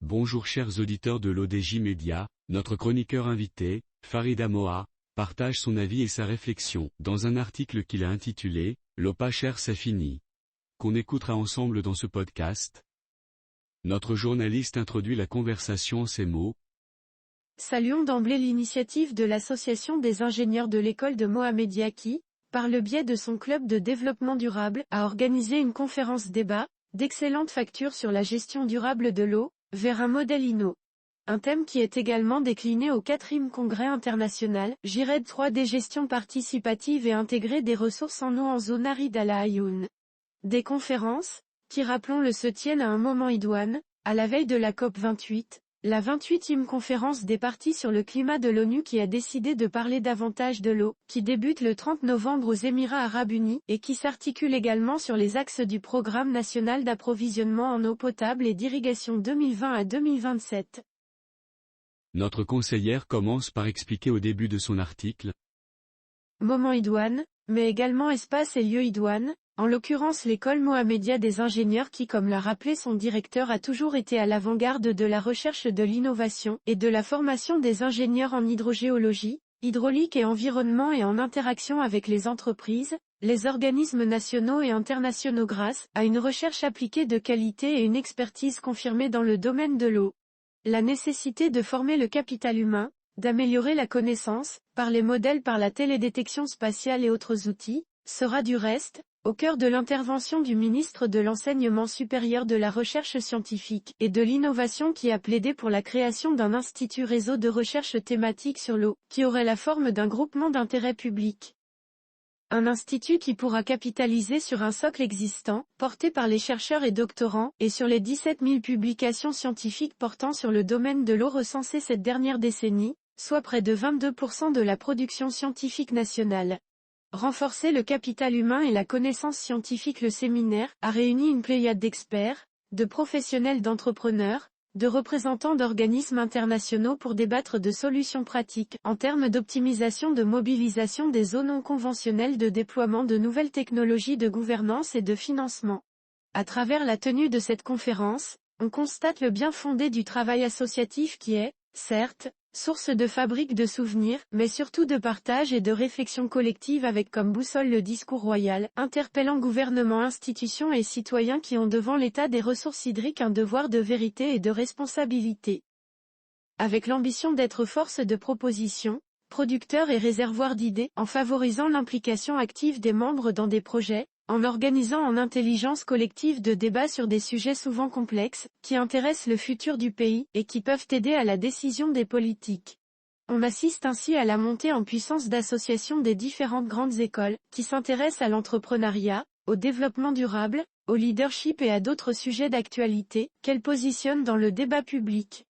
Bonjour chers auditeurs de l'ODJ Média, notre chroniqueur invité, Farid Amoa, partage son avis et sa réflexion dans un article qu'il a intitulé « L'eau pas chère c'est fini », qu'on écoutera ensemble dans ce podcast. Notre journaliste introduit la conversation en ces mots. Saluons d'emblée l'initiative de l'Association des ingénieurs de l'école de Mohamedia qui, par le biais de son club de développement durable, a organisé une conférence débat, d'excellentes factures sur la gestion durable de l'eau, vers un modèle inno. Un thème qui est également décliné au 4e Congrès international, JIRED 3D gestion participative et intégrée des ressources en eau en zone aride à La Ayoun. Des conférences, qui rappelons-le se tiennent à un moment idoine, à la veille de la COP 28, la 28e conférence des parties sur le climat de l'ONU qui a décidé de parler davantage de l'eau, qui débute le 30 novembre aux Émirats Arabes Unis et qui s'articule également sur les axes du Programme national d'approvisionnement en eau potable et d'irrigation 2020 à 2027. Notre conseillère commence par expliquer au début de son article. Moment idoine, mais également espace et lieu idoine, en l'occurrence l'école Mohamedia des ingénieurs qui comme l'a rappelé son directeur a toujours été à l'avant-garde de la recherche de l'innovation et de la formation des ingénieurs en hydrogéologie, hydraulique et environnement et en interaction avec les entreprises, les organismes nationaux et internationaux grâce à une recherche appliquée de qualité et une expertise confirmée dans le domaine de l'eau. La nécessité de former le capital humain, d'améliorer la connaissance, par les modèles par la télédétection spatiale et autres outils, sera du reste, au cœur de l'intervention du ministre de l'Enseignement supérieur de la Recherche scientifique et de l'innovation qui a plaidé pour la création d'un institut réseau de recherche thématique sur l'eau, qui aurait la forme d'un groupement d'intérêt public. Un institut qui pourra capitaliser sur un socle existant, porté par les chercheurs et doctorants, et sur les 17 000 publications scientifiques portant sur le domaine de l'eau recensées cette dernière décennie, soit près de 22% de la production scientifique nationale. Renforcer le capital humain et la connaissance scientifique. Le séminaire a réuni une pléiade d'experts, de professionnels d'entrepreneurs, de représentants d'organismes internationaux pour débattre de solutions pratiques en termes d'optimisation de mobilisation des eaux non conventionnelles, de déploiement de nouvelles technologies de gouvernance et de financement. À travers la tenue de cette conférence, on constate le bien fondé du travail associatif qui est, certes, source de fabrique de souvenirs, mais surtout de partage et de réflexion collective avec comme boussole le discours royal, interpellant gouvernements, institutions et citoyens qui ont devant l'état des ressources hydriques un devoir de vérité et de responsabilité. Avec l'ambition d'être force de proposition, producteur et réservoir d'idées, en favorisant l'implication active des membres dans des projets, en organisant en intelligence collective de débats sur des sujets souvent complexes, qui intéressent le futur du pays, et qui peuvent aider à la décision des politiques. On assiste ainsi à la montée en puissance d'associations des différentes grandes écoles, qui s'intéressent à l'entrepreneuriat, au développement durable, au leadership et à d'autres sujets d'actualité, qu'elles positionnent dans le débat public.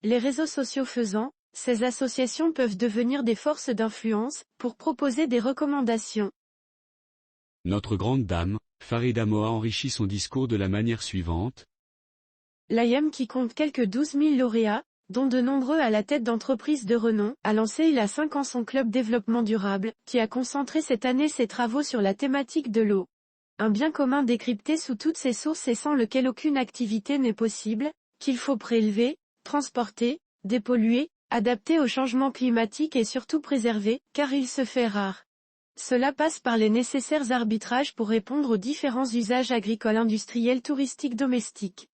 Les réseaux sociaux faisant, ces associations peuvent devenir des forces d'influence, pour proposer des recommandations. Notre grande dame, Farid Amoa enrichit son discours de la manière suivante. L'AIM qui compte quelques 12 000 lauréats, dont de nombreux à la tête d'entreprises de renom, a lancé il y a 5 ans son club développement durable, qui a concentré cette année ses travaux sur la thématique de l'eau. Un bien commun décrypté sous toutes ses sources et sans lequel aucune activité n'est possible, qu'il faut prélever, transporter, dépolluer, adapter au changement climatique et surtout préserver, car il se fait rare. Cela passe par les nécessaires arbitrages pour répondre aux différents usages agricoles, industriels, touristiques, domestiques.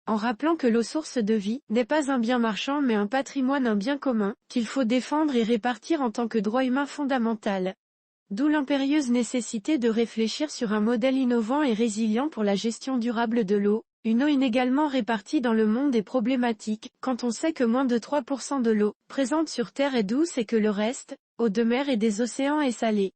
En rappelant que l'eau source de vie n'est pas un bien marchand mais un patrimoine, un bien commun, qu'il faut défendre et répartir en tant que droit humain fondamental. D'où l'impérieuse nécessité de réfléchir sur un modèle innovant et résilient pour la gestion durable de l'eau. Une eau inégalement répartie dans le monde est problématique, quand on sait que moins de 3% de l'eau présente sur Terre est douce et que le reste, eau de mer et des océans, est salée.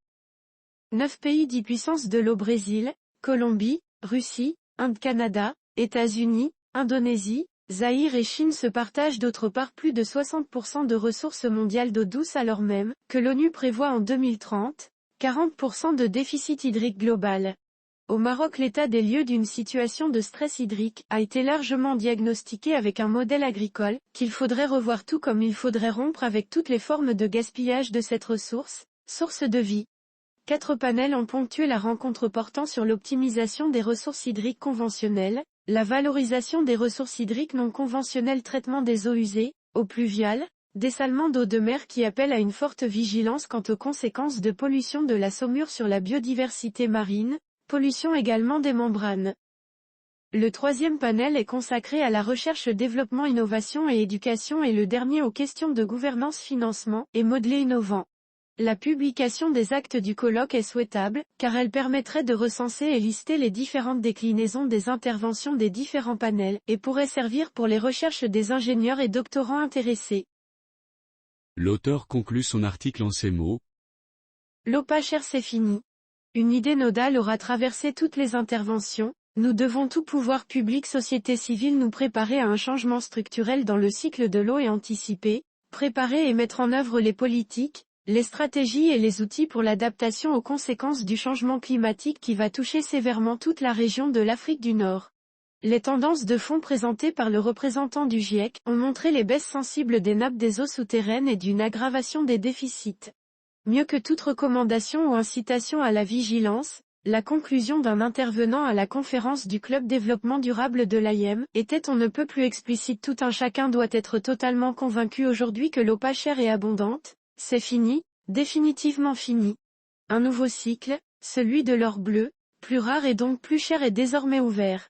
9 pays dits puissance de l'eau: Brésil, Colombie, Russie, Inde, Canada, États-Unis, Indonésie, Zaïre et Chine se partagent d'autre part plus de 60% de ressources mondiales d'eau douce alors même que l'ONU prévoit en 2030, 40% de déficit hydrique global. Au Maroc, l'état des lieux d'une situation de stress hydrique a été largement diagnostiqué avec un modèle agricole qu'il faudrait revoir, tout comme il faudrait rompre avec toutes les formes de gaspillage de cette ressource, source de vie. 4 panels ont ponctué la rencontre portant sur l'optimisation des ressources hydriques conventionnelles, La valorisation des ressources hydriques non conventionnelles, traitement des eaux usées, eaux pluviales, dessalement d'eau de mer qui appelle à une forte vigilance quant aux conséquences de pollution de la saumure sur la biodiversité marine, pollution également des membranes. Le troisième panel est consacré à la recherche, développement, innovation et éducation et le dernier aux questions de gouvernance, financement et modelé innovant. La publication des actes du colloque est souhaitable, car elle permettrait de recenser et lister les différentes déclinaisons des interventions des différents panels, et pourrait servir pour les recherches des ingénieurs et doctorants intéressés. L'auteur conclut son article en ces mots. L'eau pas chère, c'est fini. Une idée nodale aura traversé toutes les interventions. Nous devons, tout pouvoir public, société civile, nous préparer à un changement structurel dans le cycle de l'eau et anticiper, préparer et mettre en œuvre les politiques, les stratégies et les outils pour l'adaptation aux conséquences du changement climatique qui va toucher sévèrement toute la région de l'Afrique du Nord. Les tendances de fond présentées par le représentant du GIEC ont montré les baisses sensibles des nappes des eaux souterraines et d'une aggravation des déficits. Mieux que toute recommandation ou incitation à la vigilance, la conclusion d'un intervenant à la conférence du Club Développement Durable de l'AIEM était on ne peut plus explicite. Tout un chacun doit être totalement convaincu aujourd'hui que l'eau pas chère et abondante, c'est fini, définitivement fini. Un nouveau cycle, celui de l'or bleu, plus rare et donc plus cher, est désormais ouvert.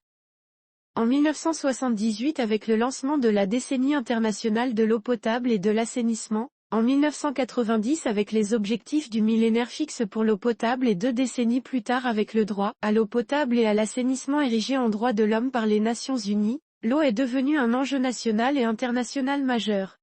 En 1978, avec le lancement de la décennie internationale de l'eau potable et de l'assainissement, en 1990 avec les objectifs du millénaire fixes pour l'eau potable et 2 décennies plus tard avec le droit à l'eau potable et à l'assainissement érigé en droit de l'homme par les Nations Unies, l'eau est devenue un enjeu national et international majeur.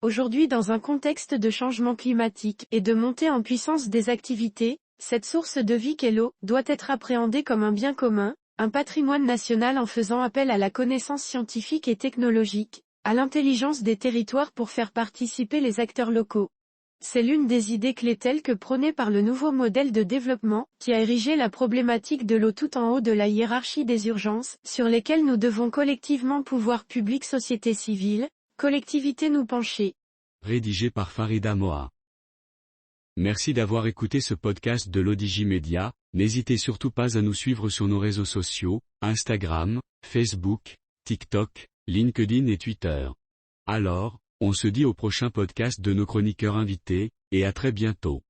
Aujourd'hui, dans un contexte de changement climatique et de montée en puissance des activités, cette source de vie qu'est l'eau doit être appréhendée comme un bien commun, un patrimoine national, en faisant appel à la connaissance scientifique et technologique, à l'intelligence des territoires pour faire participer les acteurs locaux. C'est l'une des idées clés telles que prônées par le nouveau modèle de développement, qui a érigé la problématique de l'eau tout en haut de la hiérarchie des urgences, sur lesquelles nous devons collectivement, pouvoir public, société civile, collectivité, nous pencher. Rédigé par Farida Moha. Merci d'avoir écouté ce podcast de l'ODJ Media. N'hésitez surtout pas à nous suivre sur nos réseaux sociaux, Instagram, Facebook, TikTok, LinkedIn et Twitter. Alors, on se dit au prochain podcast de nos chroniqueurs invités, et à très bientôt.